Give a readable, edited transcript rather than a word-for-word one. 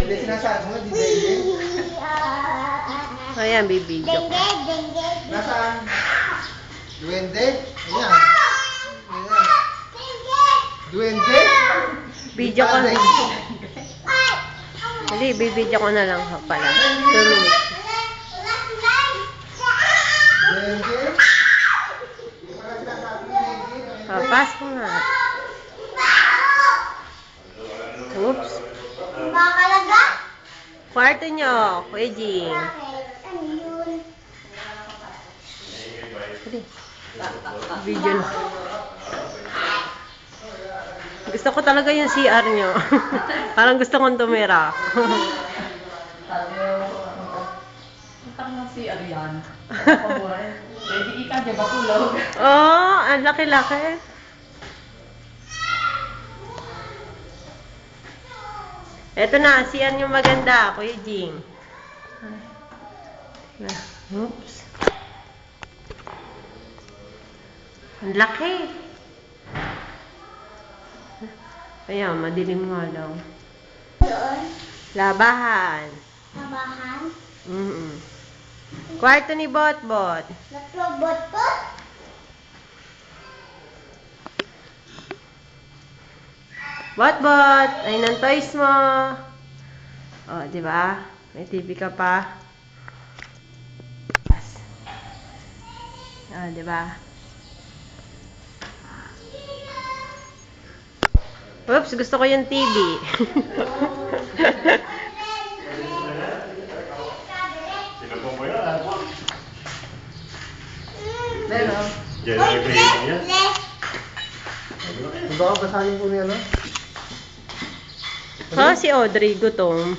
Hindi, sinasabi mo, di Denge. Ayan, bibidyo ko. Nasaan? Duwende? Ayan. Ayan. Duwende? Video ko. Hindi, bibidyo ko na lang pala. 2 minutes. Denge? Papas ko nga. Oops. Bakalaga? Kwarto nyo, Kuya Jing. Ano yun? Hindi. Video na. Gusto ko talaga yung CR nyo. Parang gusto kong tumira. Utang na si Arian. Ready ika, di ba tulog? Oh, ang laki-laki. Eto na, CR nyo maganda, Kuya Jing. Oops. Ang laki. Ayan, madilim nga daw. Doon? Labahan. Tabahan? Kwarto ni Bot-Bot. Naglobot ko? Bot-Bot, ayun ang toys mo. Oh, di ba? May TV ka pa. Ah, di ba? Oops, gusto ko yung TV. Pero, Baka basahin ko niya, no? Si Audrey, gutom.